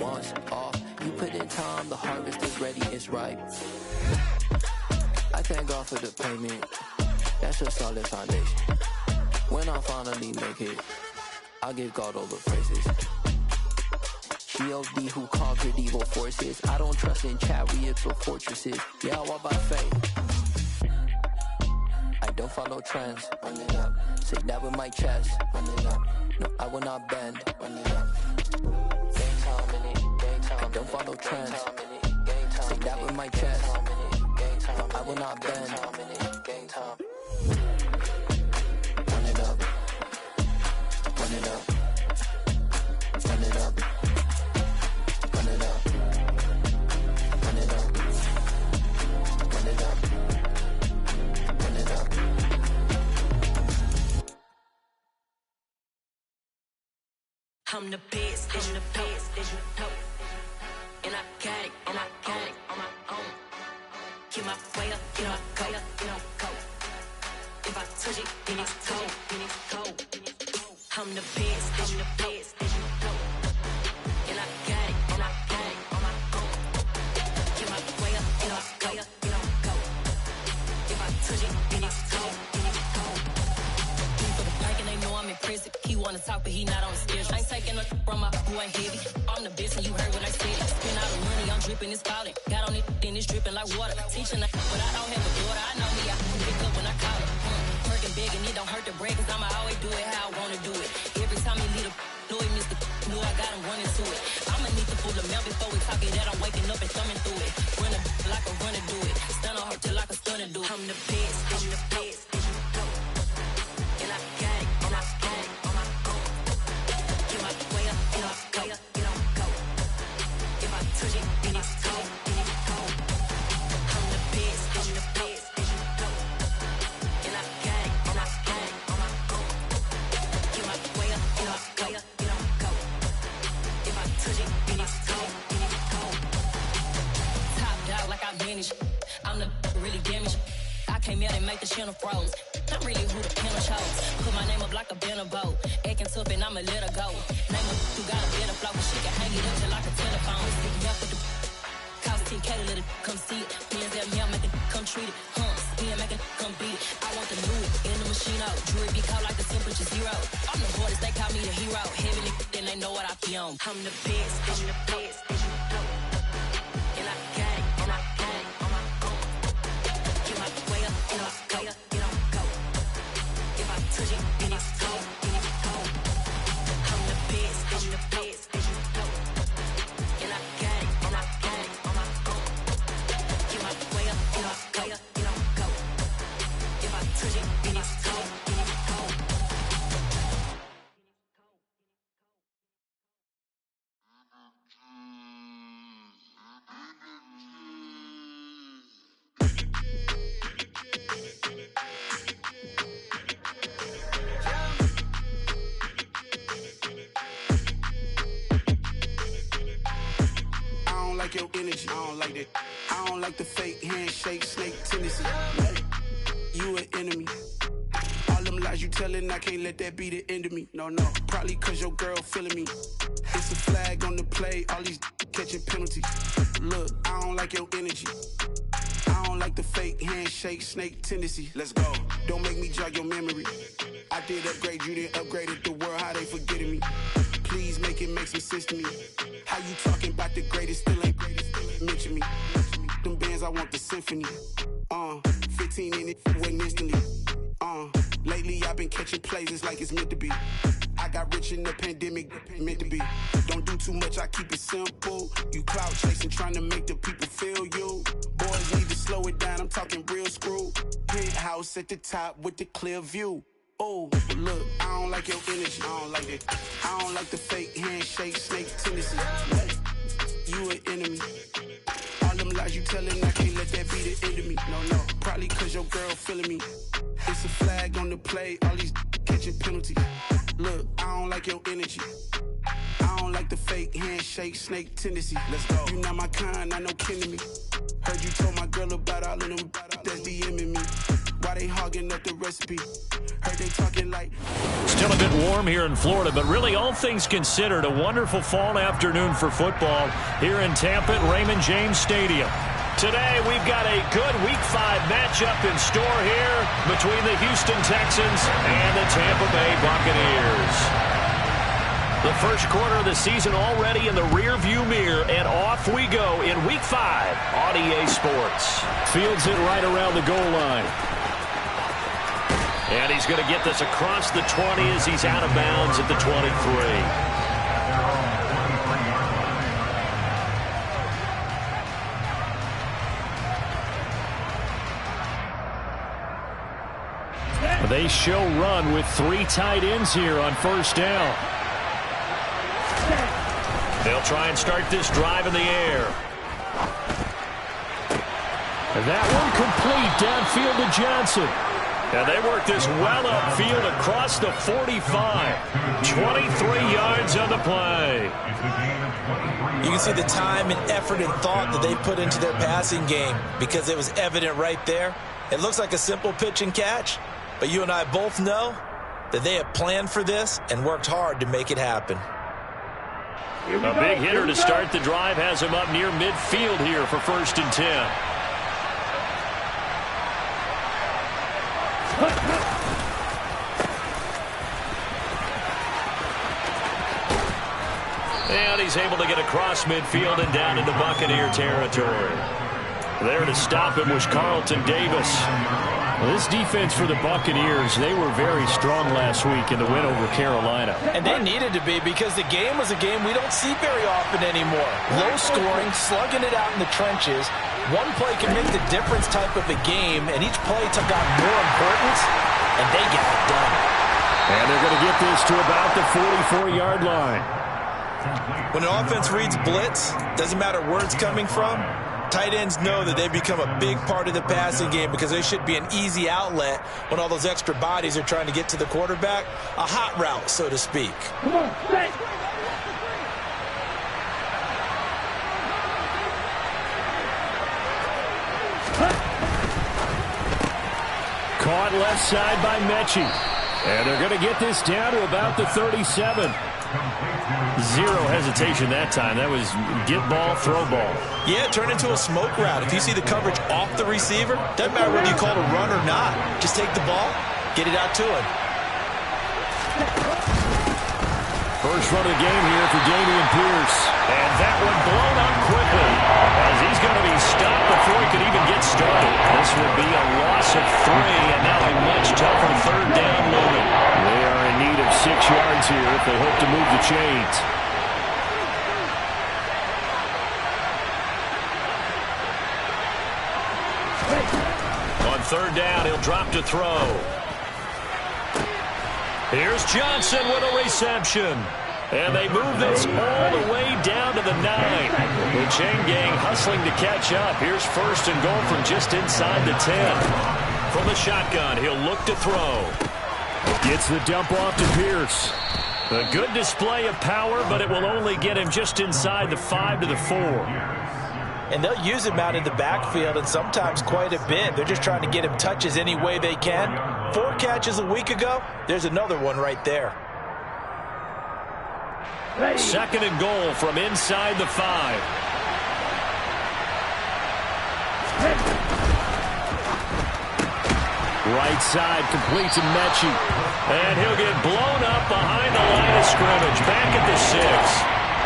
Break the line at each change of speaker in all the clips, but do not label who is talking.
once off. You put in time, the harvest is ready, it's ripe. I thank God for the payment, that's a solid foundation. When I finally make it, I'll give God all the praises. G.O.D. who conquered evil forces. I don't trust in chariots or fortresses. Yeah, I walk by faith. I don't follow trends. Run it up. Say that with my chest. Run it up. No, I will not bend. Run it up. Gang time in it. Gang time. I don't follow trends. Say that with my chest. No, I will not bend. Gang time. Run it up. Run it up. Run it up. Run it up. Run it up. Run it up. Run it up.
I'm the best, I'm the best, and I got it, and I got it on my own. Get my way up, get my go, get on go. If I touch it, then it's cold, then it's cold. I'm the best, I'm the best, and I got it, and I got it on my own. Get my way up, get my go, get on go. If I touch it, then it's cold, then it's cold. For the blank and they know I'm in prison. He wanna talk, but he not on the schedule. I ain't taking no from my who ain't heavy. I'm the best, and you heard what I said. Spend all the money, I'm dripping, it's falling. Got on it, then it's dripping like water. Teaching, but I don't have a daughter. I know me, I can pick up when I call it. Working big, and it don't hurt to break, cause I'ma always do it how I wanna do it. Every time he lead a know he missed the knew I got him running to it. I'ma need to pull the mail before we talk it. That I'm waking up and thumbing through it. Run a like a runner do it. Stun on her till like a stunner do it. I'm the best, I'm the best. And I got it, and I got it on my own. Get my way up, get on go, get on go. If I touch it, then it's cold, then it's cold. I'm the best, I'm the best. And I got it, and I got it on my own. Get my way up, get on go, get on go. If I touch it, then it's cold, then it's cold. Top dog like I manage. I'm the really damaged. I came out and make the channel froze. I'm really who the panel chose. Put my name up like a banner boat. Acting tough and I'ma let her go. Name her who got a better flow. She can hang it up just like a telephone. Stick me up with the cost 10K to let it come see it. Me and them make it come treat it. Spin make it come beat it. I want the new in the machine out. Jewelry be cold like the temperature zero. I'm the hardest, they call me the hero. Heavenly, then they know what I be on. I'm the best, I'm the best. And I got it, and I got it on my own. Get my way up, and I go, get on go. If I touch it, then it's cold, then it's cold. I'm the best, I'm the best. And I got it, and I got it on my own. Get my way up, and I go, get on go. If I touch it, then it's cold, then it's cold.
I don't like your energy, I don't like that. I don't like the fake handshake, snake tendency. You an enemy. All them lies you telling, I can't let that be the end of me. No, probably cause your girl feeling me. It's a flag on the play, all these catching penalties. Look, I don't like your energy. I don't like the fake handshake, snake tendency. Let's go. Don't make me jog your memory. I did upgrade, you didn't upgrade it. The world, how they forgetting me. Please make it make some sense to me. How you talking about the greatest, still ain't mention me. Them bands, I want the symphony. 15 in it, went instantly. Lately I've been catching plays, it's like it's meant to be. I got rich in the pandemic, meant to be. Don't do too much, I keep it simple. You clout chasing, trying to make the people feel you. Boys need to slow it down, I'm talking real screw. Penthouse at the top with the clear view. Oh, look, I don't like your energy, I don't like it. I don't like the fake handshake, snake tendency. You an enemy. All them lies you telling, I can't let that be the end of me. No, probably cause your girl feeling me. It's a flag on the play, all these catching penalties. Look, I don't like your energy. I don't like the fake handshake, snake tendency. Let's go. You not my kind, I know kidding me. Heard you told my girl about all of them that's DMing me. Why they hogging up the recipe? Heard they talking like...
Still a bit warm here in Florida, but really all things considered, a wonderful fall afternoon for football here in Tampa at Raymond James Stadium. Today we've got a good Week 5 matchup in store here between the Houston Texans and the Tampa Bay Buccaneers. The first quarter of the season already in the rearview mirror, and off we go in Week 5 on EA Sports. Fields it right around the goal line. And he's going to get this across the 20 as he's out of bounds at the 23. They show run with 3 tight ends here on first down. They'll try and start this drive in the air. That one complete downfield to Johnson. And they work this well upfield across the 45. 23 yards on the play.
You can see the time and effort and thought that they put into their passing game because it was evident right there. It looks like a simple pitch and catch, but you and I both know that they have planned for this and worked hard to make it happen.
A big hitter to start the drive has him up near midfield here for 1st and 10. And he's able to get across midfield and down into Buccaneer territory. There to stop him was Carlton Davis. This defense for the Buccaneers, they were very strong last week in the win over Carolina.
And they needed to be because the game was a game we don't see very often anymore. Low scoring, slugging it out in the trenches. One play can make the difference type of a game, and each play took on more importance, and they got it done.
And they're going to get this to about the 44-yard line.
When an offense reads blitz, doesn't matter where it's coming from, tight ends know that they become a big part of the passing game because they should be an easy outlet when all those extra bodies are trying to get to the quarterback. A hot route, so to speak.
Come on, stay.
Caught left side by Mechie. And they're going to get this down to about the 37. Zero hesitation that time. That was get ball, throw ball.
Yeah, turn into a smoke route. If you see the coverage off the receiver, doesn't matter whether you call it a run or not. Just take the ball, get it out to him.
First run of the game here for Dameon Pierce. And that one blown up quickly as he's going to be stopped before he could even get started. This would be a loss of 3, and now a much tougher 3rd down looming. They are in need of 6 yards here if they hope to move the chains. On 3rd down, he'll drop to throw. Here's Johnson with a reception. And they move this all the way down to the 9. The chain gang hustling to catch up. Here's 1st and goal from just inside the 10. From the shotgun, he'll look to throw. Gets the dump off to Pierce. A good display of power, but it will only get him just inside the 5 to the 4.
And they'll use him out in the backfield, and sometimes quite a bit. They're just trying to get him touches any way they can. 4 catches a week ago, there's another one right there.
2nd and goal from inside the 5. Right side complete to Mechie. And he'll get blown up behind the line of scrimmage. Back at the 6.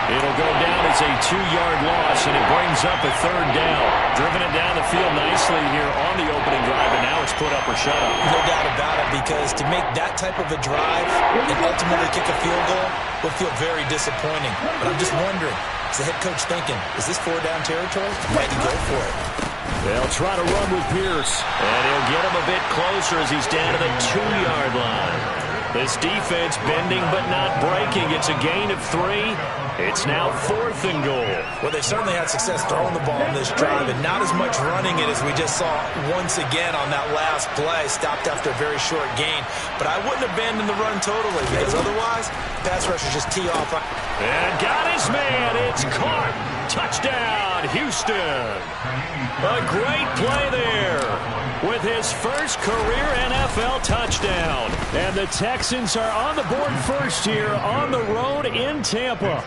It'll go down as a 2-yard loss, and it brings up a 3rd down. Driven it down the field nicely here on the opening drive, and now it's put up or shut up.
No doubt about it, because to make that type of a drive and ultimately kick a field goal would feel very disappointing. But I'm just wondering, is the head coach thinking, is this 4-down territory? Might he go for it?
They'll try to run with Pierce, and he'll get him a bit closer as he's down to the 2-yard line. This defense bending but not breaking. It's a gain of 3. It's now 4th and goal.
Well, they certainly had success throwing the ball in this drive, and not as much running it as we just saw once again on that last play. Stopped after a very short gain. But I wouldn't abandon the run totally, because otherwise, pass rushers just tee off.
And got his man. It's caught. Touchdown, Houston. A great play there with his first career NFL touchdown. And the Texans are on the board first here on the road in Tampa.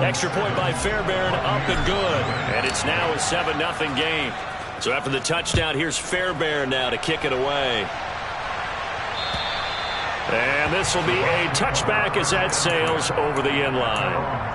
Extra point by Fairbairn, up and good. And it's now a 7-0 game. So after the touchdown, here's Fairbairn now to kick it away. And this will be a touchback as that sails over the end line.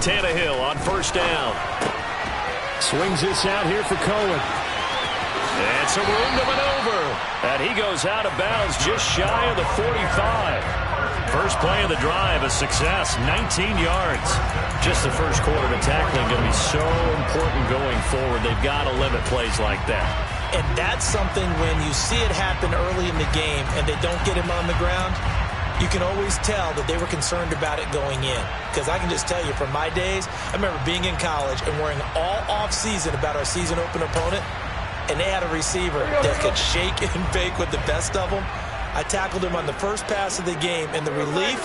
Tannehill on first down. Swings this out here for Cohen. And some room to maneuver. And he goes out of bounds just shy of the 45. First play of the drive, a success, 19 yards. Just the first quarter to tackling going to be so important going forward. They've got to limit plays like that.
And that's something when you see it happen early in the game and they don't get him on the ground, you can always tell that they were concerned about it going in. Because I can just tell you from my days, I remember being in college and worrying all off-season about our season open opponent, and they had a receiver that could shake and bake with the best of them. I tackled him on the first pass of the game, and the relief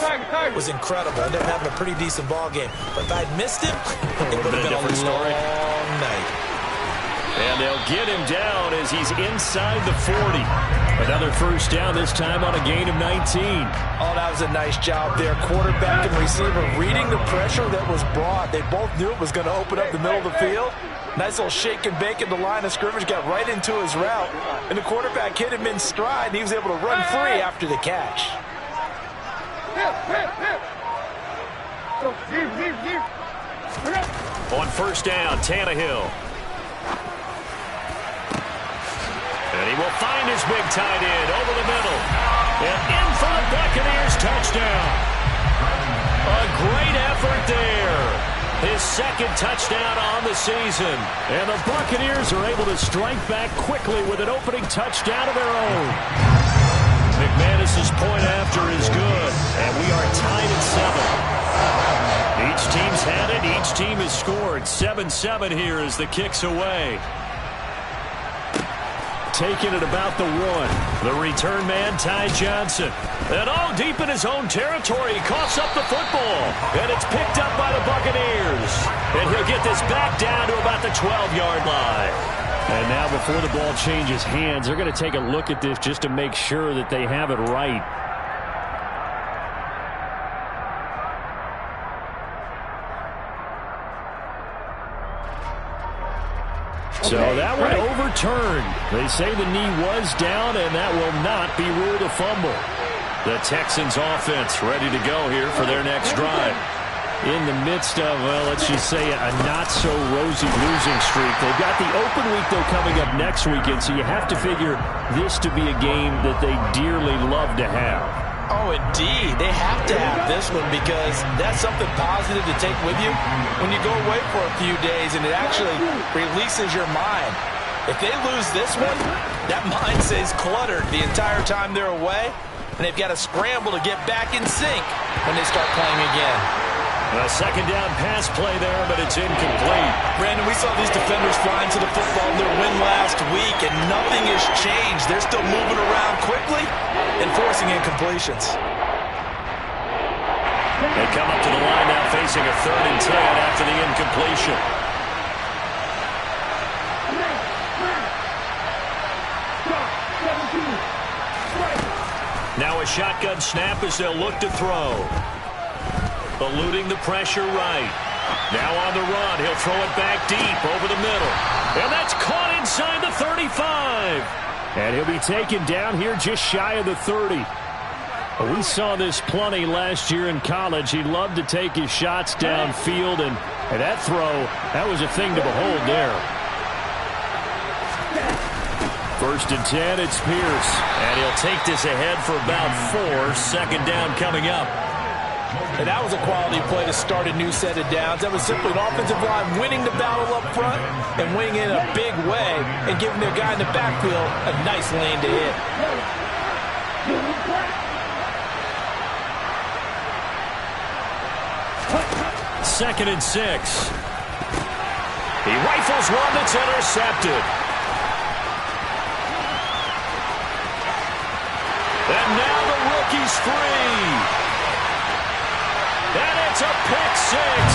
was incredible. I ended up having a pretty decent ball game. But if I'd missed him, it would have been a long night.
And they'll get him down as he's inside the 40. Another first down, this time on a gain of 19.
Oh, that was a nice job there. Quarterback and receiver reading the pressure that was brought. They both knew it was going to open up the middle of the field. Nice little shake and bake at the line of scrimmage, got right into his route. And the quarterback hit him in stride, and he was able to run free after the catch.
On first down, Tannehill. And he will find his big tight end over the middle. And in for the Buccaneers touchdown. A great effort there. His second touchdown on the season. And the Buccaneers are able to strike back quickly with an opening touchdown of their own. McManus's point after is good. And we are tied at 7. Each team's had it. Each team has scored. 7-7 here as the kick's away. Taking it about the 1. The return man, Ty Johnson. And all deep in his own territory. He coughs up the football. And it's picked up by the Buccaneers. And he'll get this back down to about the 12-yard line. And now before the ball changes hands, they're going to take a look at this just to make sure that they have it right. So that one overturned. They say the knee was down, and that will not be ruled a fumble. The Texans offense ready to go here for their next drive. In the midst of, well, let's just say a not-so-rosy losing streak. They've got the open week, though, coming up next weekend, so you have to figure this to be a game that they dearly love to have.
Oh, indeed. They have to have this one because that's something positive to take with you when you go away for a few days, and it actually releases your mind. If they lose this one, that mind stays cluttered the entire time they're away, and they've got to scramble to get back in sync when they start playing again.
A second down pass play there, but it's incomplete.
Brandon, we saw these defenders flying to the football in their win last week, and nothing has changed. They're still moving around quickly and forcing incompletions.
They come up to the line now facing a 3rd and 10 after the incompletion. Now a shotgun snap as they'll look to throw. Eluding the pressure right. Now on the run. He'll throw it back deep over the middle. And that's caught inside the 35. And he'll be taken down here just shy of the 30. Well, we saw this plenty last year in college. He loved to take his shots downfield. And that throw, that was a thing to behold there. 1st and 10, it's Pierce. And he'll take this ahead for about 4. Second down coming up.
And that was a quality play to start a new set of downs. That was simply an offensive line winning the battle up front and winning it in a big way and giving their guy in the backfield a nice lane to hit.
2nd and 6. He rifles one that's intercepted. And now the rookie's free. And it's a pick six.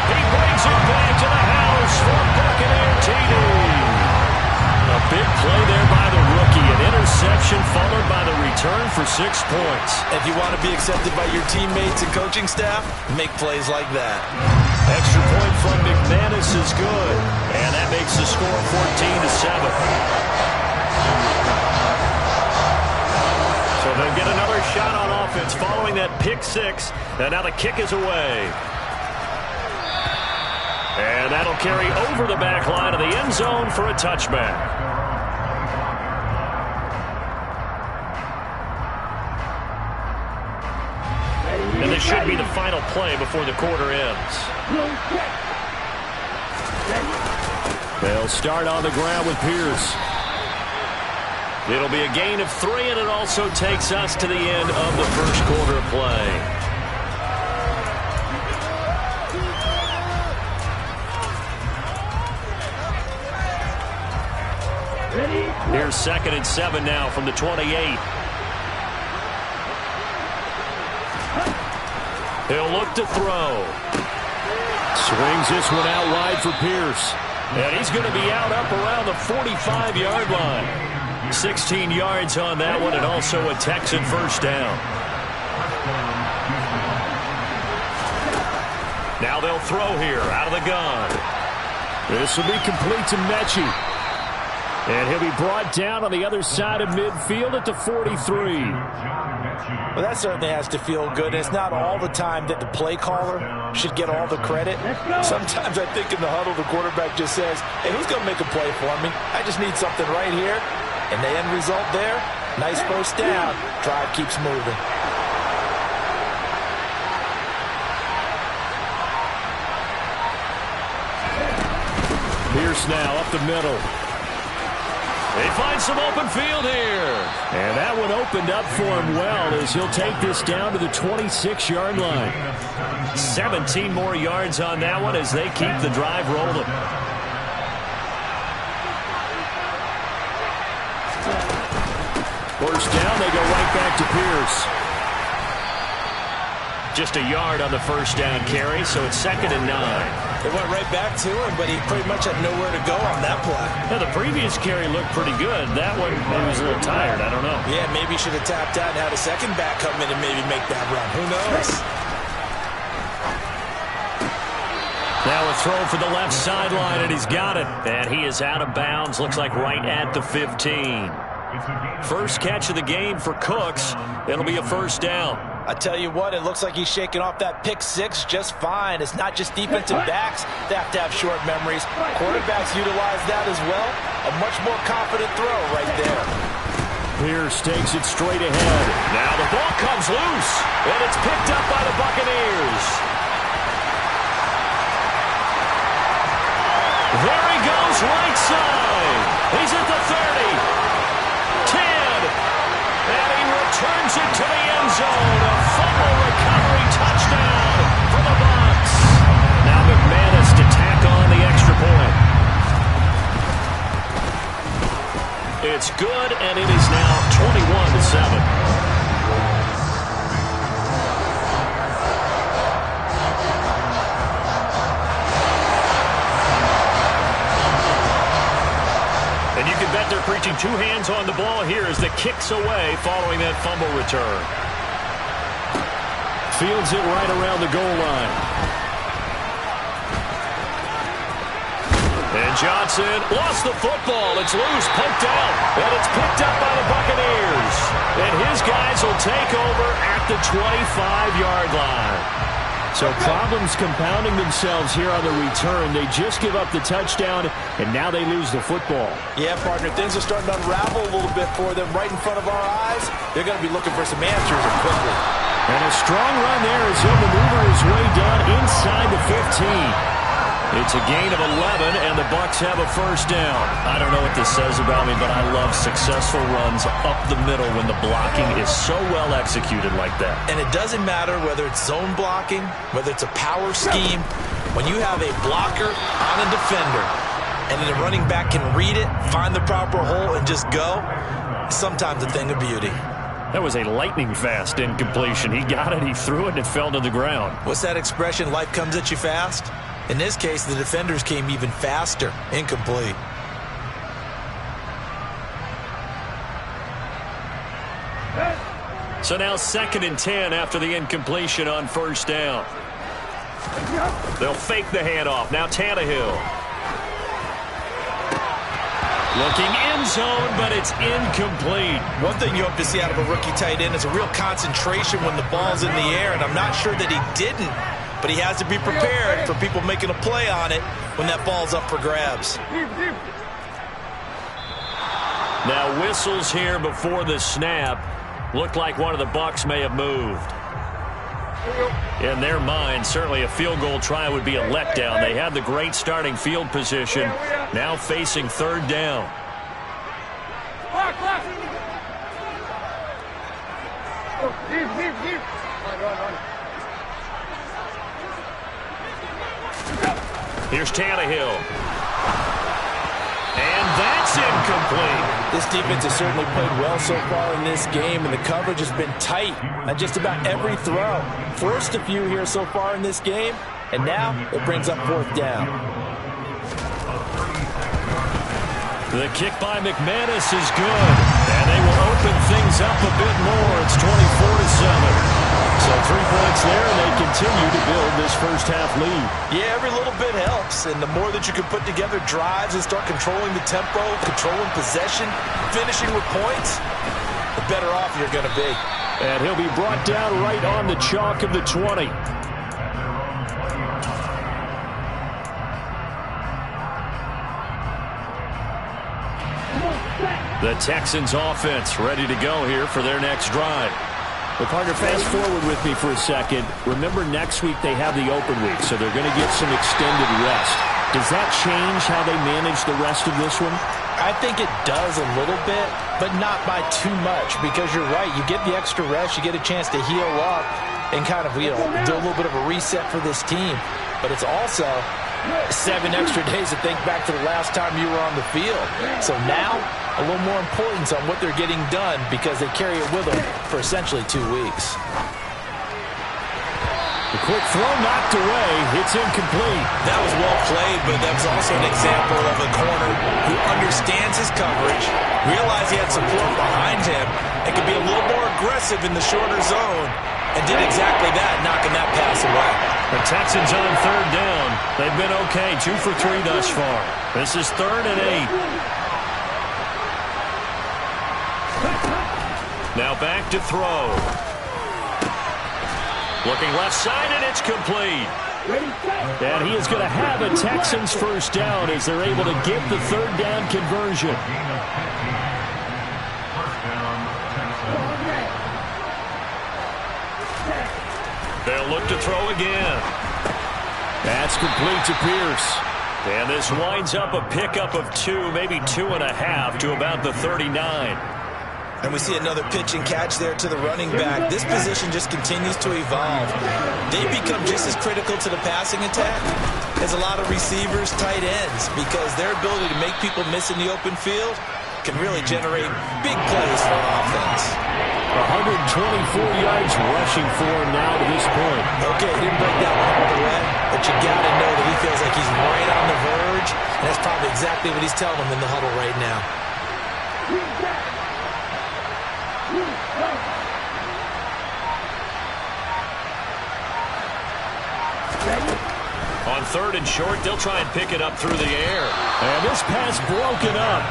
He brings it back to the house for Buccaneer TD. A big play there by the rookie. An interception followed by the return for 6 points.
If you want to be accepted by your teammates and coaching staff, make plays like that.
Extra point from McManus is good. And that makes the score 14-7. So they'll get another shot on offense following that pick six. And now the kick is away. And that'll carry over the back line of the end zone for a touchback. And this should be the final play before the quarter ends. They'll start on the ground with Pierce. It'll be a gain of 3, and it also takes us to the end of the first quarter of play. Here's 2nd and 7 now from the 28. He'll look to throw. Swings this one out wide for Pierce. And he's going to be out up around the 45-yard line. 16 yards on that one, and also a Texan first down. Now they'll throw here out of the gun. This will be complete to Mechie. And he'll be brought down on the other side of midfield at the 43.
Well, that certainly has to feel good. It's not all the time that the play caller should get all the credit. Sometimes I think in the huddle, the quarterback just says, hey, who's going to make a play for me? I just need something right here. And the end result there, nice first down. Drive keeps moving.
Pierce now up the middle. They find some open field here. And that one opened up for him well as he'll take this down to the 26-yard line. 17 more yards on that one as they keep the drive rolling. First down, they go right back to Pierce. Just a yard on the first down carry, so it's 2nd and 9.
They went right back to him, but he pretty much had nowhere to go on that play.
Yeah, the previous carry looked pretty good. That one, he was a little tired. I don't know.
Yeah, maybe he should have tapped out and had a second back come in and maybe make that run. Who knows?
Now a throw for the left sideline, and he's got it. And he is out of bounds. Looks like right at the 15. First catch of the game for Cooks. It'll be a first down.
I tell you what, it looks like he's shaking off that pick six just fine. It's not just defensive backs that have to have short memories. Quarterbacks utilize that as well. A much more confident throw right there.
Pierce takes it straight ahead. Now the ball comes loose, and it's picked up by the Buccaneers. There he goes, right side. He's at the 30. 10. And he returns it to the end zone. A fumble recovery touchdown for the Bucs. Now McManus to tack on the extra point. It's good, and it is now 21-7. And you can bet they're preaching two hands on the ball here as the kick's away following that fumble return. Fields it right around the goal line. And Johnson lost the football. It's loose, poked out, and it's picked up by the Buccaneers. And his guys will take over at the 25-yard line. So problems compounding themselves here on the return. They just give up the touchdown, and now they lose the football.
Yeah, partner, things are starting to unravel a little bit for them right in front of our eyes. They're going to be looking for some answers quickly.
And a strong run there as he'll maneuver his way down inside the 15. It's a gain of 11, and the Bucs have a first down. I don't know what this says about me, but I love successful runs up the middle when the blocking is so well executed like that.
And it doesn't matter whether it's zone blocking, whether it's a power scheme. When you have a blocker on a defender, and then the running back can read it, find the proper hole, and just go, sometimes a thing of beauty.
That was a lightning-fast incompletion. He got it, he threw it, and it fell to the ground.
What's that expression, life comes at you fast? In this case, the defenders came even faster, incomplete.
So now 2nd and 10 after the incompletion on first down. They'll fake the handoff. Now Tannehill. Looking end zone, but it's incomplete.
One thing you hope to see out of a rookie tight end is a real concentration when the ball's in the air, and I'm not sure that he didn't, but he has to be prepared for people making a play on it when that ball's up for grabs.
Now whistles here before the snap. Looked like one of the Bucs may have moved. In their mind, certainly a field goal try would be a letdown. They had the great starting field position, now facing 3rd down. Here's Tannehill. And that's incomplete.
This defense has certainly played well so far in this game, and the coverage has been tight on just about every throw. Forced a few here so far in this game, and now it brings up 4th down.
The kick by McManus is good, and they will open things up a bit more. It's 24-7. So 3 points there, and they continue to build this first half lead.
Yeah, every little bit helps, and the more that you can put together drives and start controlling the tempo, controlling possession, finishing with points, the better off you're going to be.
And he'll be brought down right on the chalk of the 20. The Texans offense ready to go here for their next drive.
Well, partner, fast forward with me for a second. Remember, next week they have the open week, so they're going to get some extended rest. Does that change how they manage the rest of this one?
I think it does a little bit, but not by too much, because you're right. You get the extra rest, you get a chance to heal up and kind of, do a little bit of a reset for this team. But it's also 7 extra days to think back to the last time you were on the field. So now, a little more importance on what they're getting done because they carry it with them for essentially 2 weeks.
The quick throw knocked away. It's incomplete.
That was well played, but that was also an example of a corner who understands his coverage, realized he had support behind him, and could be a little more aggressive in the shorter zone, and did exactly that, knocking that pass away.
The Texans on 3rd down. They've been okay, 2 for 3 thus far. This is 3rd and 8. Now back to throw. Looking left side, and it's complete. And he is going to have a Texans first down as they're able to get the 3rd down conversion. They'll look to throw again. That's complete to Pierce. And this winds up a pickup of 2, maybe 2.5 to about the 39.
And we see another pitch and catch there to the running back. This position just continues to evolve. They become just as critical to the passing attack as a lot of receivers, tight ends, because their ability to make people miss in the open field can really generate big plays for an offense.
124 yards rushing for him now to this point.
Okay, he didn't break that one all the way, but you got to know that he feels like he's right on the verge, and that's probably exactly what he's telling them in the huddle right now.
On 3rd and short, they'll try and pick it up through the air. And this pass broken up.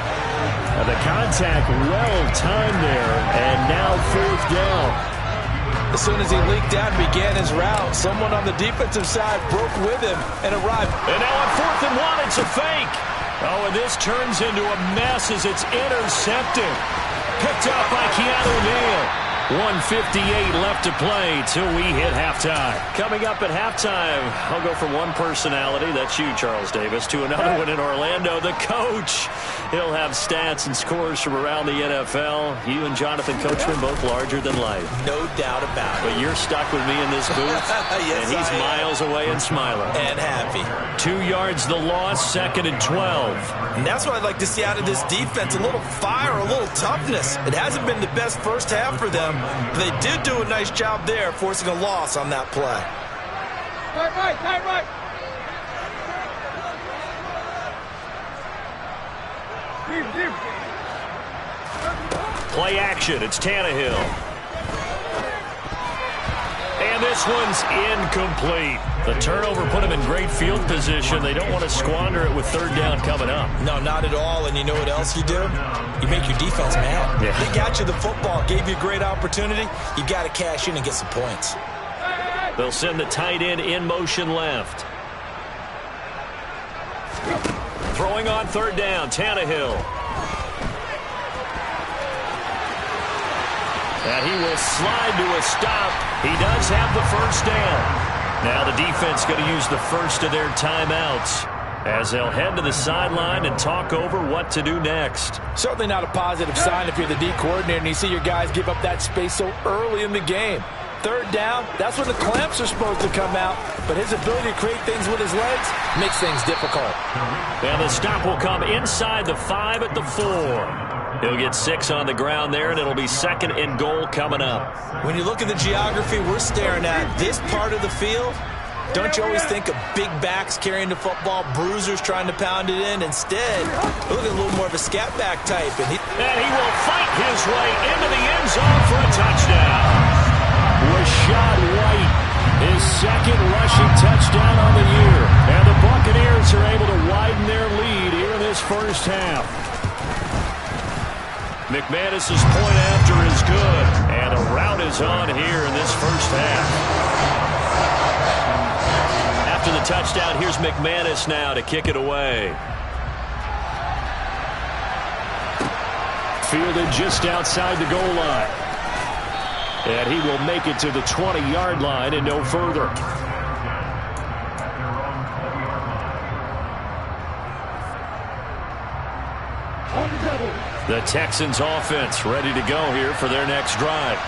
And the contact well-timed there. And now 4th down.
As soon as he leaked out and began his route, someone on the defensive side broke with him and arrived.
And now on 4th and 1, it's a fake. Oh, and this turns into a mess as it's intercepted. Picked up by Keanu Neal. 1:58 left to play till we hit halftime. Coming up at halftime, I'll go from one personality, that's you, Charles Davis, to another one in Orlando, the coach. He'll have stats and scores from around the NFL. You and Jonathan Coachman both larger than life.
No doubt about it.
But you're stuck with me in this booth,
yes,
and he's miles away and smiling.
And happy.
2 yards the loss, 2nd and 12.
And that's what I'd like to see out of this defense, a little fire, a little toughness. It hasn't been the best first half for them, but they did do a nice job there, forcing a loss on that play.
Right.
Play action, it's Tannehill. And this one's incomplete. The turnover put him in great field position. They don't want to squander it with 3rd down coming up.
No, not at all. And you know what else you do? You make your defense mad.
Yeah.
They got you the football, gave you a great opportunity. You got to cash in and get some points.
They'll send the tight end in motion left. Throwing on 3rd down, Tannehill. And he will slide to a stop. He does have the 1st down. Now the defense going to use the first of their timeouts as they'll head to the sideline and talk over what to do next.
Certainly not a positive sign if you're the D coordinator and you see your guys give up that space so early in the game. 3rd down, that's when the clamps are supposed to come out, but his ability to create things with his legs makes things difficult.
And the stop will come inside the 5 at the 4. He'll get 6 on the ground there, and it'll be 2nd and goal coming up.
When you look at the geography we're staring at, this part of the field, don't you always think of big backs carrying the football, bruisers trying to pound it in? Instead, look at a little more of a scat back type. And he
will fight his way into the end zone for a touchdown. Rashad White, his 2nd rushing touchdown on the year. And the Buccaneers are able to widen their lead here in this first half. McManus's point after is good, and a rout is on here in this first half. After the touchdown, here's McManus now to kick it away. Fielded just outside the goal line. And he will make it to the 20-yard line and no further. The Texans offense ready to go here for their next drive.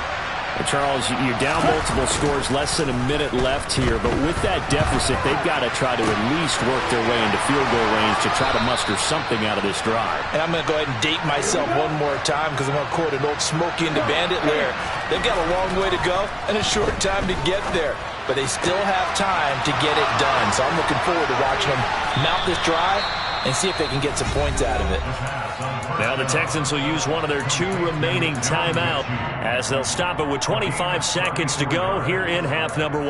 Charles, you're down multiple scores, less than a minute left here, but with that deficit, they've got to try to at least work their way into field goal range to try to muster something out of this drive.
And I'm going to go ahead and date myself one more time because I'm going to quote an old Smokey and the Bandit lyric. They've got a long way to go and a short time to get there, but they still have time to get it done. So I'm looking forward to watching them mount this drive and see if they can get some points out of it.
Now the Texans will use one of their 2 remaining timeout as they'll stop it with 25 seconds to go here in half number 1.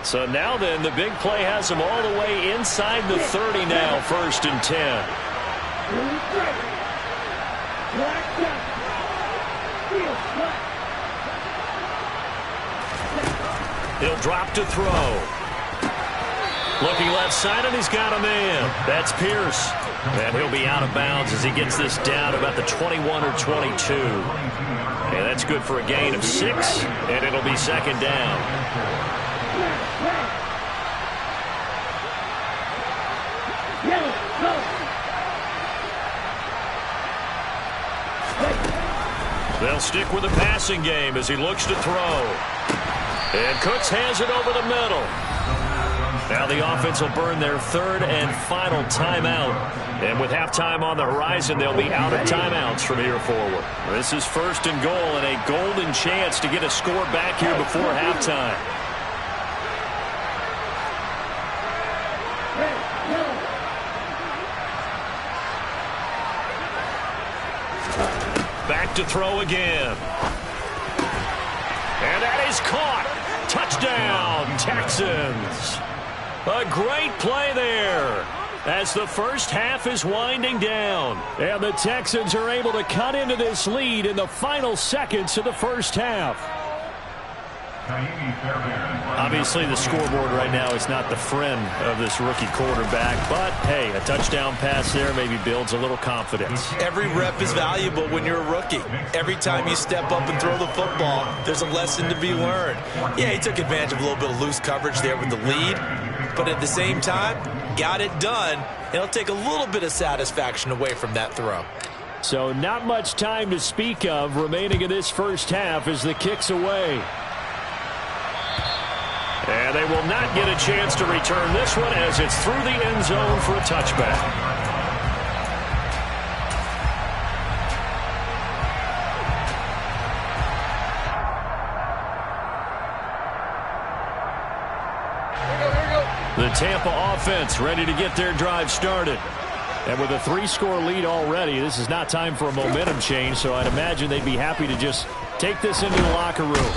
So now then, the big play has them all the way inside the 30 now, 1st and 10. He'll drop to throw. Looking left side, and he's got a man. That's Pierce. And he'll be out of bounds as he gets this down about the 21 or 22. And that's good for a gain of 6, and it'll be 2nd down. They'll stick with the passing game as he looks to throw. And Cooks has it over the middle. Now the offense will burn their 3rd and final timeout. And with halftime on the horizon, they'll be out of timeouts from here forward. This is 1st and goal and a golden chance to get a score back here before halftime. Back to throw again. And that is caught. Touchdown, Texans. A great play there as the first half is winding down. And the Texans are able to cut into this lead in the final seconds of the first half. Obviously, the scoreboard right now is not the friend of this rookie quarterback, but, hey, a touchdown pass there maybe builds a little confidence.
Every rep is valuable when you're a rookie. Every time you step up and throw the football, there's a lesson to be learned. Yeah, he took advantage of a little bit of loose coverage there with the lead, but at the same time, got it done. It'll take a little bit of satisfaction away from that throw.
So not much time to speak of remaining in this first half as the kick's away.
And they will not get a chance to return this one as it's through the end zone for a touchback. The Tampa offense ready to get their drive started. And with a 3-score lead already, this is not time for a momentum change, so I'd imagine they'd be happy to just take this into the locker room.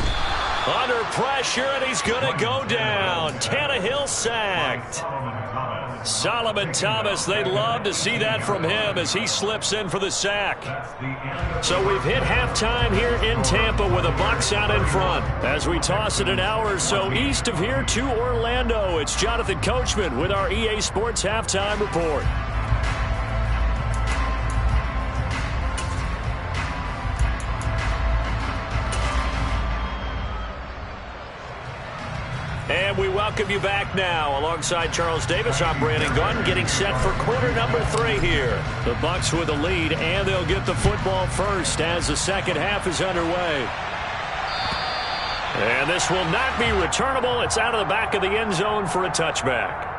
Under pressure, and he's going to go down. Tannehill sacked. Solomon Thomas, they'd love to see that from him as he slips in for the sack. So we've hit halftime here in Tampa with the Bucs out in front. As we toss it an hour or so east of here to Orlando, it's Jonathan Coachman with our EA Sports Halftime Report. And we welcome you back now. Alongside Charles Davis, I'm Brandon Gunn, getting set for quarter number 3 here. The Bucs with a lead, and they'll get the football first as the second half is underway. And this will not be returnable. It's out of the back of the end zone for a touchback.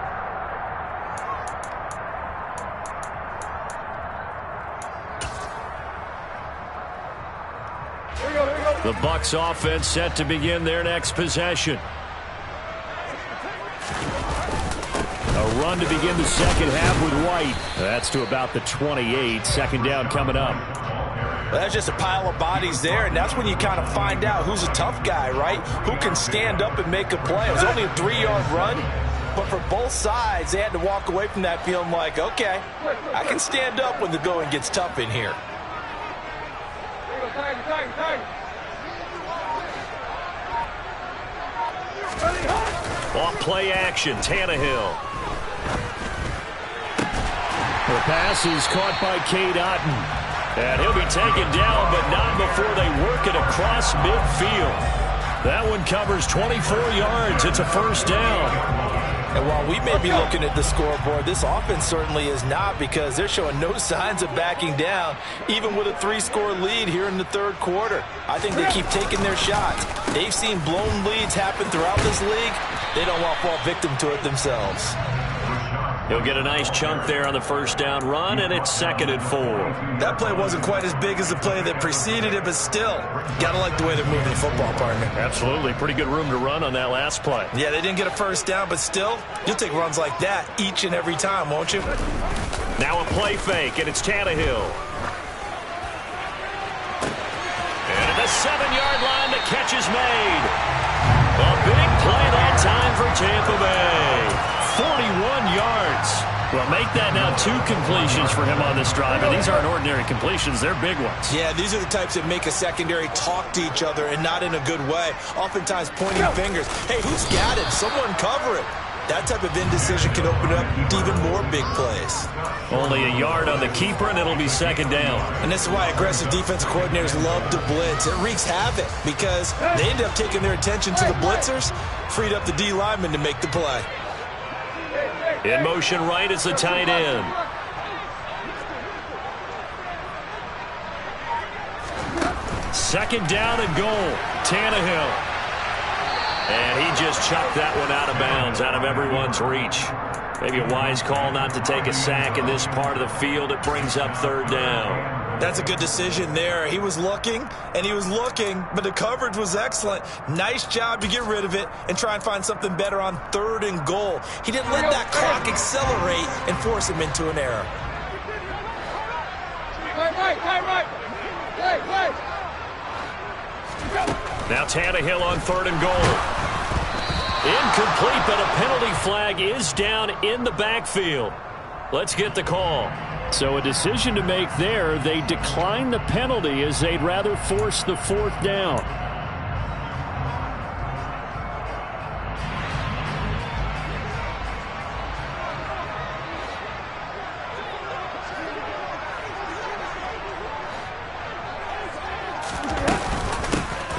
The Bucs offense set to begin their next possession. A run to begin the second half with White. That's to about the 28. Second down coming up.
Well, that's just a pile of bodies there, and that's when you kind of find out who's a tough guy, right? Who can stand up and make a play. It was only a 3-yard run, but for both sides, they had to walk away from that feeling like, okay, I can stand up when the going gets tough in here.
Off play action, Tannehill. The pass is caught by Cade Otton. And he'll be taken down, but not before they work it across midfield. That one covers 24 yards. It's a first down.
And while we may be looking at the scoreboard, this offense certainly is not, because they're showing no signs of backing down, even with a 3-score lead here in the third quarter. I think they keep taking their shots. They've seen blown leads happen throughout this league. They don't want to fall victim to it themselves.
He'll get a nice chunk there on the first down run, and it's 2nd and 4.
That play wasn't quite as big as the play that preceded it, but still, gotta like the way they're moving the football, partner.
Absolutely. Pretty good room to run on that last play.
Yeah, they didn't get a first down, but still, you'll take runs like that each and every time, won't you?
Now a play fake, and it's Tannehill. And at the 7-yard line, the catch is made. A big play that time for Tampa Bay. 41 yards. Well, make that now 2 completions for him on this drive. And these aren't ordinary completions. They're big ones.
Yeah, these are the types that make a secondary talk to each other, and not in a good way. Oftentimes pointing fingers. Hey, who's got it? Someone cover it. That type of indecision can open up even more big plays.
Only a yard on the keeper, and it'll be 2nd down.
And this is why aggressive defensive coordinators love to blitz. It wreaks havoc because they end up taking their attention to the blitzers, freed up the D lineman to make the play.
In motion right is the tight end. Second down and goal. Tannehill. And he just chucked that one out of bounds, out of everyone's reach. Maybe a wise call not to take a sack in this part of the field. It brings up 3rd down.
That's a good decision there. He was looking, and he was looking, but the coverage was excellent. Nice job to get rid of it and try and find something better on 3rd and goal. He didn't let that clock accelerate and force him into an error.
Now Tannehill on 3rd and goal. Incomplete, but a penalty flag is down in the backfield. Let's get the call.
So a decision to make there. They decline the penalty as they'd rather force the 4th down.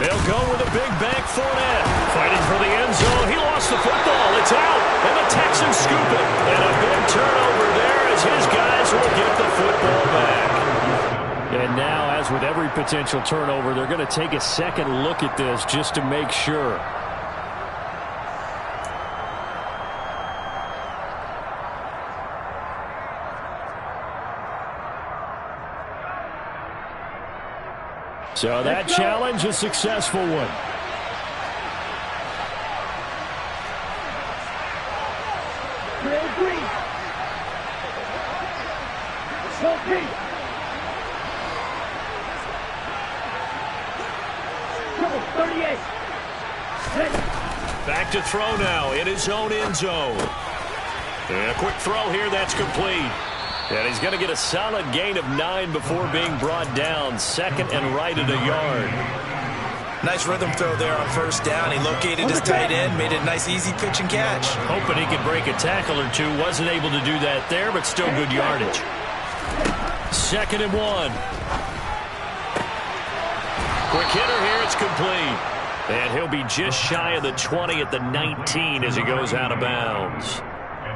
They'll go with a big bank Fournette. Fighting for the end zone. He lost the football. It's out. And the Texans scoop it. And a big turnover there as his guys will get the football back. And now, as with every potential turnover, they're going to take a second look at this just to make sure. So that challenge, a successful one. Back to throw now in his own end zone. And a quick throw here, that's complete. And he's going to get a solid gain of 9 before being brought down. Second and right at a yard.
Nice rhythm throw there on first down. He located his tight end, made it a nice easy pitch and catch.
Hoping he could break a tackle or two. Wasn't able to do that there, but still good yardage. Second and 1. Quick hitter here, it's complete. And he'll be just shy of the 20 at the 19 as he goes out of bounds.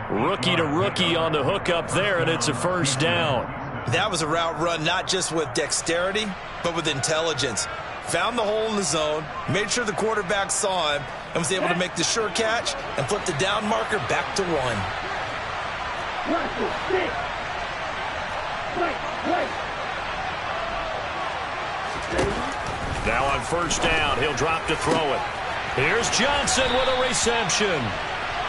Rookie to rookie on the hook up there, and it's a first down.
That was a route run not just with dexterity, but with intelligence. Found the hole in the zone, made sure the quarterback saw him, and was able to make the sure catch and flip the down marker back to 1.
Now on first down, he'll drop to throw it. Here's Johnson with a reception.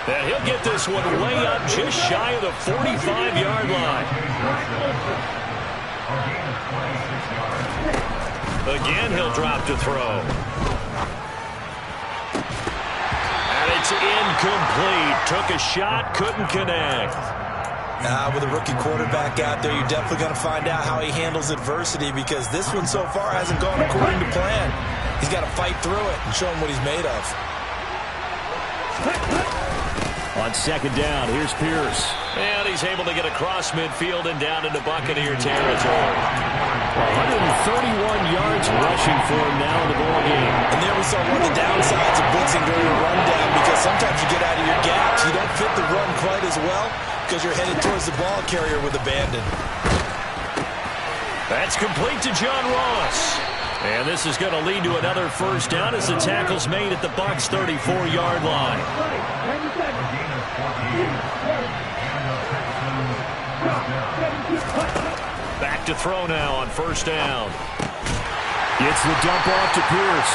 And he'll get this one way up just shy of the 45-yard line. Again, he'll drop to throw. And it's incomplete. Took a shot, couldn't connect.
With a rookie quarterback out there, you're definitely going to find out how he handles adversity, because this one so far hasn't gone according to plan. He's got to fight through it and show him what he's made of.
On second down, here's Pierce. And he's able to get across midfield and down into Buccaneer territory. 131 yards rushing for him now in the ball game.
And there we saw one of the downsides of blitzing during a rundown, because sometimes you get out of your gaps. You don't fit the run quite as well because you're headed towards the ball carrier with abandon.
That's complete to John Ross. And this is going to lead to another first down as the tackle's made at the Bucs' 34-yard line. Back to throw now on first down. Gets the dump off to Pierce.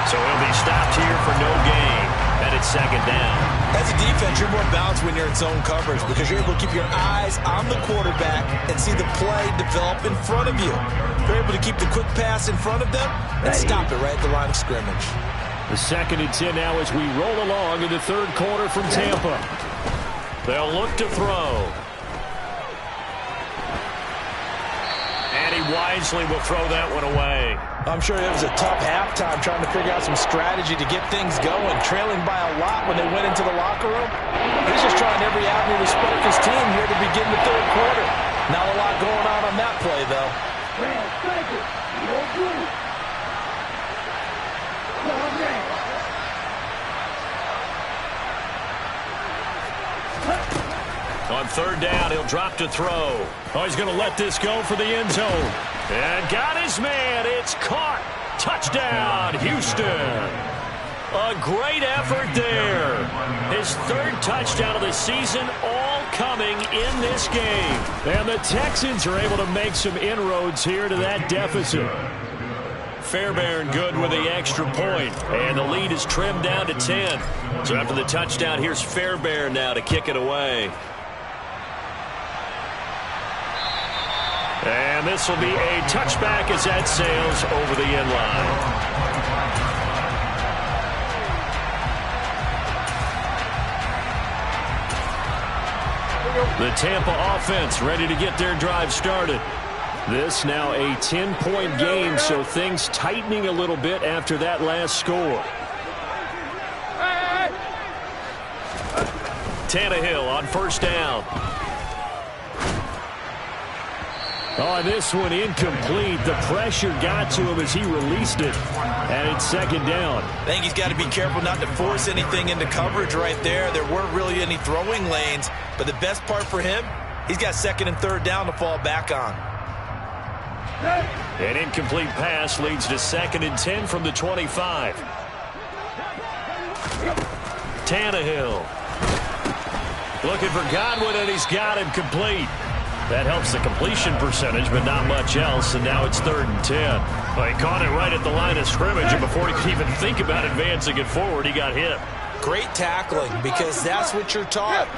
So he'll be stopped here for no gain. And it's second down.
As a defense, you're more balanced when you're in zone coverage, because you're able to keep your eyes on the quarterback and see the play develop in front of you. You're able to keep the quick pass in front of them and stop it right at the line of scrimmage.
The second and 10 now as we roll along in the third quarter from Tampa. They'll look to throw. And he wisely will throw that one away.
I'm sure it was a tough halftime trying to figure out some strategy to get things going, trailing by a lot when they went into the locker room. He's just trying every avenue to spark his team here to begin the third quarter. Not a lot going on that play, though.
On third down, he'll drop to throw. Oh, he's going to let this go for the end zone. And got his man. It's caught. Touchdown, Houston. A great effort there. His third touchdown of the season, all coming in this game. And the Texans are able to make some inroads here to that deficit. Fairbairn good with the extra point. And the lead is trimmed down to 10. So after the touchdown, here's Fairbairn now to kick it away. And this will be a touchback as that sails over the end line. The Tampa offense ready to get their drive started. This now a 10-point game, so things tightening a little bit after that last score. Tannehill on first down.
Oh, this one incomplete. The pressure got to him as he released it. And it's second down.
I think he's got to be careful not to force anything into coverage right there. There weren't really any throwing lanes. But the best part for him, he's got second and third down to fall back on.
An incomplete pass leads to 2nd and 10 from the 25. Tannehill. Looking for Godwin, and he's got him complete. That helps the completion percentage, but not much else, and now it's 3rd and 10. Well, he caught it right at the line of scrimmage, and before he could even think about advancing it forward, he got hit.
Great tackling, because that's what you're taught.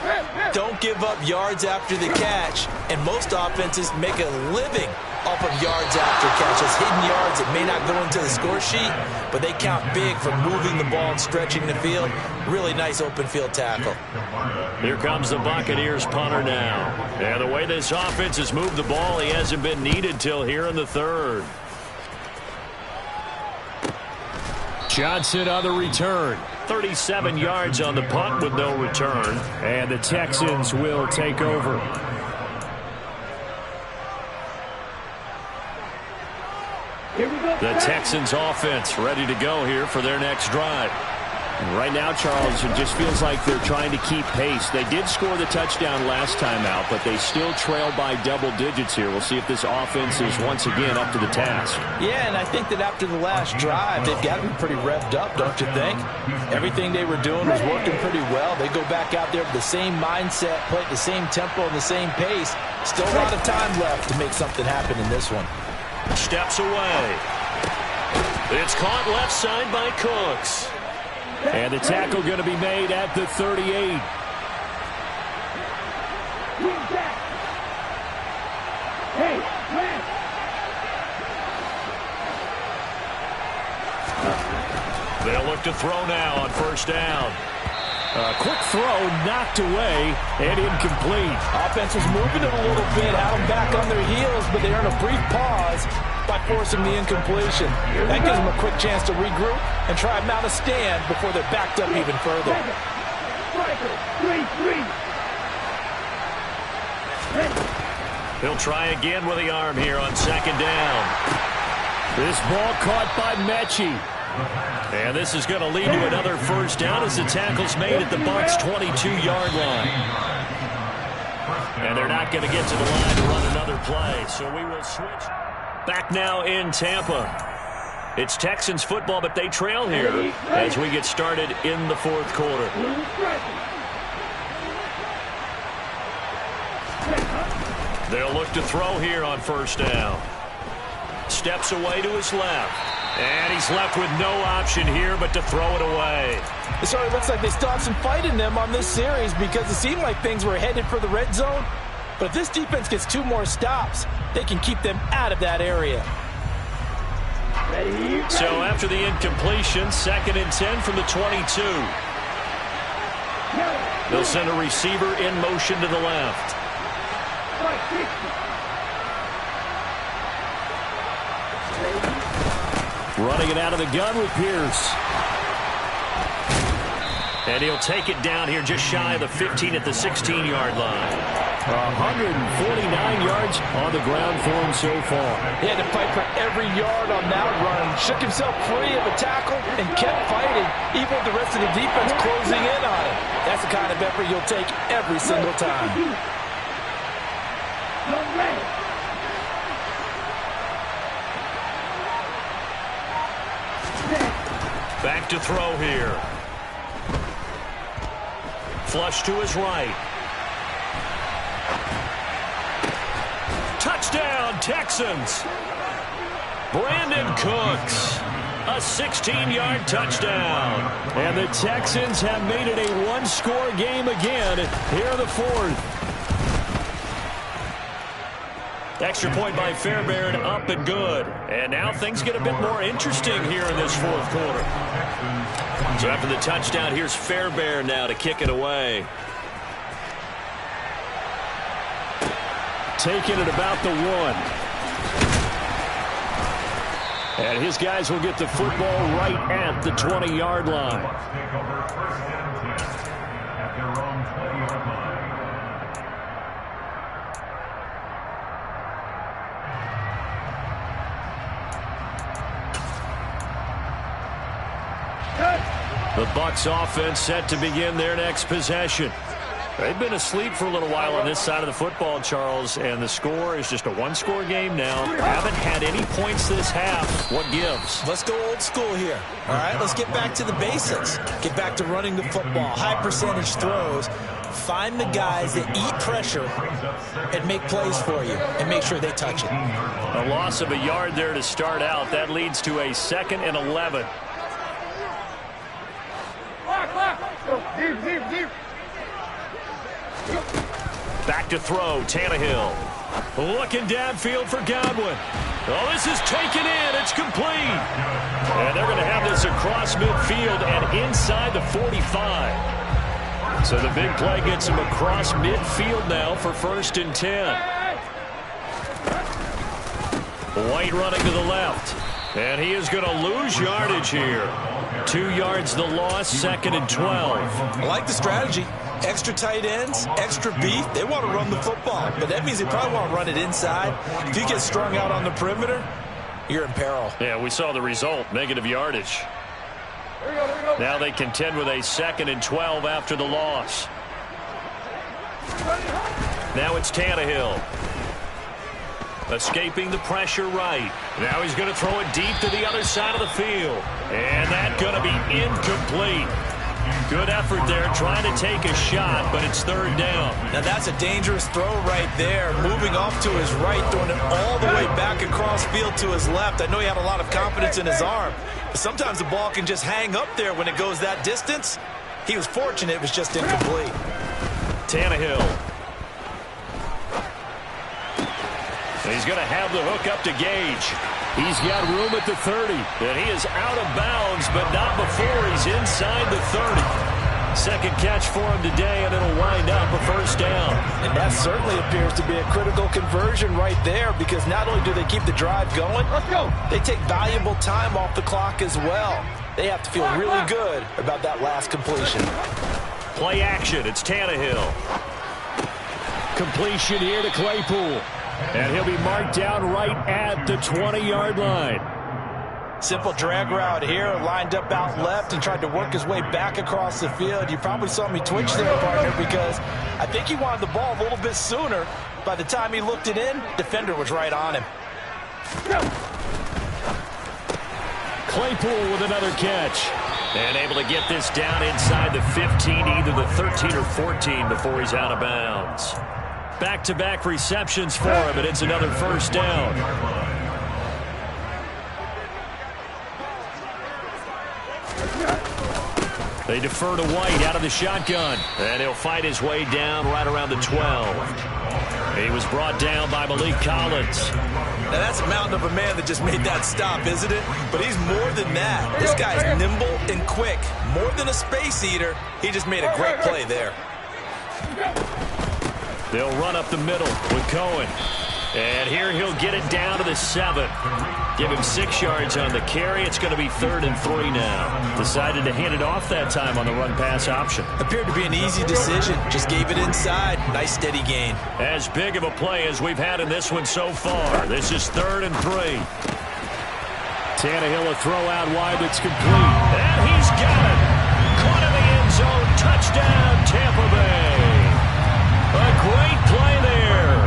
Don't give up yards after the catch, and most offenses make a living off of yards after catches. Hidden yards that may not go into the score sheet, but they count big for moving the ball and stretching the field. Really nice open field tackle.
Here comes the Buccaneers punter now. And the way this offense has moved the ball, he hasn't been needed till here in the 3rd. Johnson on the return. 37 yards on the punt with no return.
And the Texans will take over.
The Texans offense ready to go here for their next drive.
And right now, Charles, it just feels like they're trying to keep pace. They did score the touchdown last time out, but they still trail by double digits here. We'll see if this offense is once again up to the task.
Yeah, and I think that after the last drive, they've got to be pretty revved up, don't you think? Everything they were doing was working pretty well. They go back out there with the same mindset, play at the same tempo and the same pace. Still a lot of time left to make something happen in this one.
Steps away. It's caught left side by Cooks.
And the tackle going to be made at the 38.
They'll look to throw now on 1st down.
A quick throw knocked away and incomplete.
Offense was moving it a little bit, had them back on their heels, but they earned a brief pause by forcing the incompletion. That gives them a quick chance to regroup and try and mount a stand before they're backed up even further.
He'll try again with the arm here on 2nd down.
This ball caught by Mechie.
And this is going to lead to another 1st down as the tackle's made at the Bucs' 22-yard line. And they're not going to get to the line to run another play, so we will switch. Back now in Tampa. It's Texans football, but they trail here as we get started in the 4th quarter. They'll look to throw here on 1st down. Steps away to his left. And he's left with no option here but to throw it away.
It sort of looks like they still have some fight in them on this series because it seemed like things were headed for the red zone. But if this defense gets 2 more stops, they can keep them out of that area.
So after the incompletion, 2nd and 10 from the 22. They'll send a receiver in motion to the left.
Running it out of the gun with Pierce.
And he'll take it down here just shy of the 15 at the 16-yard line.
149 yards on the ground for him so far.
He had to fight for every yard on that run. Shook himself free of a tackle and kept fighting, even with the rest of the defense closing in on him. That's the kind of effort you'll take every single time.
Back to throw here. Flush to his right. Touchdown, Texans. Brandon Cooks. A 16-yard touchdown.
And the Texans have made it a one-score game again here in the 4th.
Extra point by Fairbairn, up and good. And now things get a bit more interesting here in this 4th quarter. So after the touchdown, here's Fairbairn now to kick it away.
Taking it about the 1. And his guys will get the football right at the 20-yard line.
The Bucs offense set to begin their next possession. They've been asleep for a little while on this side of the football, Charles, and the score is just a one-score game now. Haven't had any points this half. What gives?
Let's go old school here. All right, let's get back to the basics. Get back to running the football, high percentage throws. Find the guys that eat pressure and make plays for you and make sure they touch it.
A loss of a yard there to start out. That leads to a 2nd and 11. Back to throw, Tannehill. Looking downfield for Godwin. Oh, this is taken in. It's complete. And they're going to have this across midfield and inside the 45. So the big play gets him across midfield now for 1st and 10. White running to the left. And he is going to lose yardage here. 2 yards the loss, 2nd and 12.
I like the strategy. Extra tight ends, extra beef. They want to run the football, but that means they probably want to run it inside. If you get strung out on the perimeter, you're in peril.
Yeah, we saw the result, negative yardage. Now they contend with a 2nd and 12 after the loss. Now it's Tannehill. Escaping the pressure right. Now he's going to throw it deep to the other side of the field. And that's going to be incomplete. Good effort there trying to take a shot, but it's 3rd down.
Now that's a dangerous throw right there. Moving off to his right, throwing it all the way back across field to his left. I know he had a lot of confidence in his arm, but sometimes the ball can just hang up there when it goes that distance. He was fortunate it was just incomplete.
Tannehill. He's going to have the hook up to Gage. He's got room at the 30. And he is out of bounds, but not before he's inside the 30. 2nd catch for him today, and it'll wind up a 1st down.
And that certainly appears to be a critical conversion right there, because not only do they keep the drive going, they take valuable time off the clock as well. They have to feel really good about that last completion.
Play action. It's Tannehill. Completion here to Claypool. And he'll be marked down right at the 20-yard line.
Simple drag route here, lined up out left and tried to work his way back across the field. You probably saw me twitch there, partner, because I think he wanted the ball a little bit sooner. By the time he looked it in, defender was right on him.
Claypool with another catch. And able to get this down inside the 15, either the 13 or 14 before he's out of bounds. Back-to-back receptions for him, and it's another 1st down. They defer to White out of the shotgun, and he'll fight his way down right around the 12. He was brought down by Malik Collins.
Now that's a mountain of a man that just made that stop, isn't it? But he's more than that. This guy's nimble and quick. More than a space eater, he just made a great play there.
They'll run up the middle with Cohen. And here he'll get it down to the 7. Give him 6 yards on the carry. It's going to be 3rd and 3 now. Decided to hand it off that time on the run-pass option.
Appeared to be an easy decision. Just gave it inside. Nice steady gain.
As big of a play as we've had in this one so far. This is 3rd and 3. Tannehill a throw out wide that's complete. And he's got it. Caught in the end zone. Touchdown, Tampa Bay. A great play there.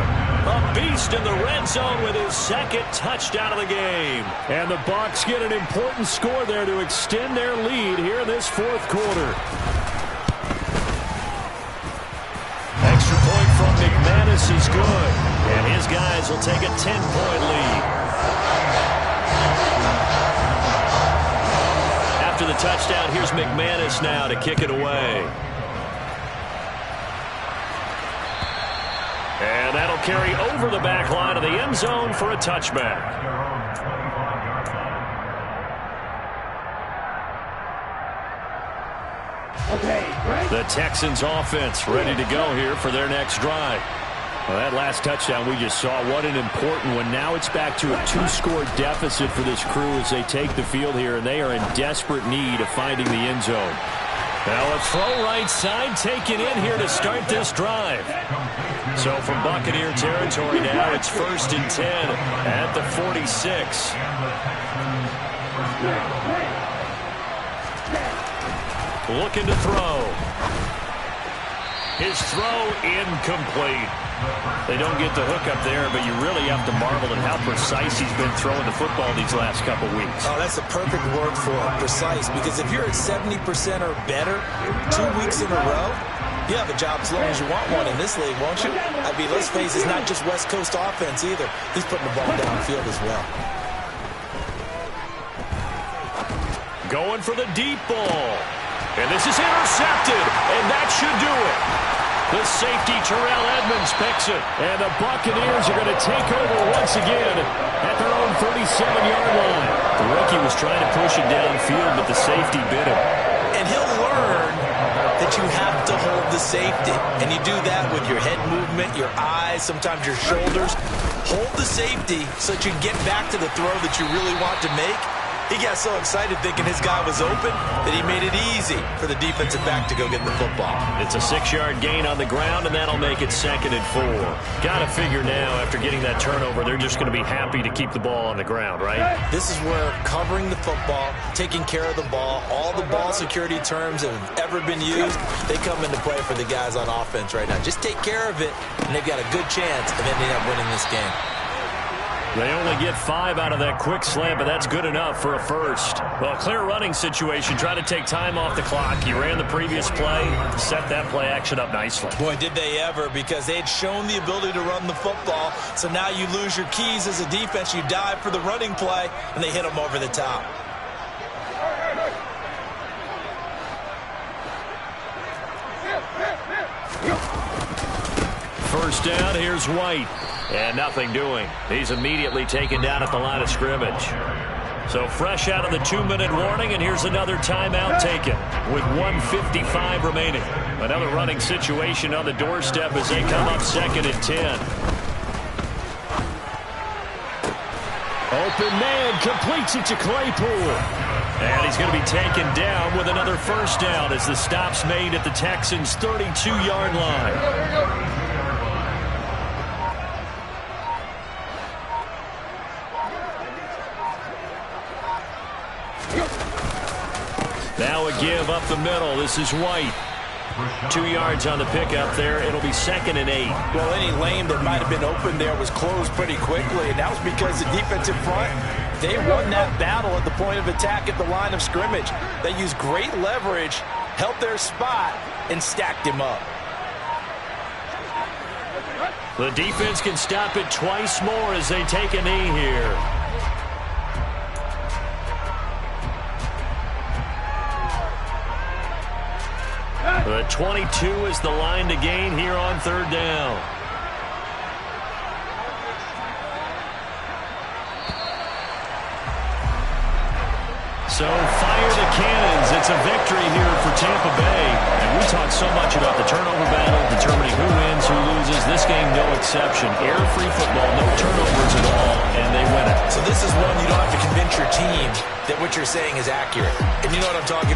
A beast in the red zone with his 2nd touchdown of the game. And the Bucs get an important score there to extend their lead here in this 4th quarter. Extra point from McManus is good. And his guys will take a 10-point lead. After the touchdown, here's McManus now to kick it away. And that'll carry over the back line of the end zone for a touchback. The Texans offense ready to go here for their next drive. Well, that last touchdown we just saw, what an important one. Now it's back to a 2-score deficit for this crew as they take the field here, and they are in desperate need of finding the end zone. Now a throw right side taken in here to start this drive. So from Buccaneer territory now, it's 1st and 10 at the 46. Looking to throw. His throw incomplete. They don't get the hook up there, but you really have to marvel at how precise he's been throwing the football these last couple weeks.
Oh, that's a perfect word for it, precise, because if you're at 70% or better 2 weeks in a row, you have a job as long as you want one in this league, won't you? I mean, let's face it, it's not just West Coast offense either. He's putting the ball downfield as well.
Going for the deep ball. And this is intercepted, and that should do it. The safety, Terrell Edmonds, picks it. And the Buccaneers are going to take over once again at their own 37-yard line. The rookie was trying to push it downfield, but the safety bit him.
And he'll learn that you have to hold the safety. And you do that with your head movement, your eyes, sometimes your shoulders. Hold the safety so that you can get back to the throw that you really want to make. He got so excited thinking his guy was open that he made it easy for the defensive back to go get the football.
It's a 6-yard gain on the ground, and that'll make it 2nd and 4. Got to figure now, after getting that turnover, they're just going to be happy to keep the ball on the ground, right?
This is where covering the football, taking care of the ball, all the ball security terms that have ever been used, they come into play for the guys on offense right now. Just take care of it, and they've got a good chance of ending up winning this game.
They only get 5 out of that quick slant, but that's good enough for a first. Well, clear running situation. Try to take time off the clock. He ran the previous play, set that play action up nicely.
Boy, did they ever, because they had shown the ability to run the football. So now you lose your keys as a defense. You dive for the running play, and they hit them over the top.
First down, here's White. And nothing doing. He's immediately taken down at the line of scrimmage. So fresh out of the 2-minute warning, and here's another timeout taken with 1:55 remaining. Another running situation on the doorstep as they come up 2nd and 10. Open man completes it to Claypool. And he's going to be taken down with another first down as the stop's made at the Texans' 32-yard line. Now a give up the middle. This is White. 2 yards on the pickup there. It'll be 2nd and 8.
Well, any lane that might have been open there was closed pretty quickly, and that was because the defensive front, they won that battle at the point of attack at the line of scrimmage. They used great leverage, held their spot, and stacked him up.
The defense can stop it twice more as they take a knee here. The 22 is the line to gain here on 3rd down. So fire the cannons. It's a victory here for Tampa Bay. And we talk so much about the turnover battle, determining who wins, who loses. This game, no exception. Air-free football, no turnovers at all, and they win it.
So this is one you don't have to convince your team that what you're saying is accurate. And you know what I'm talking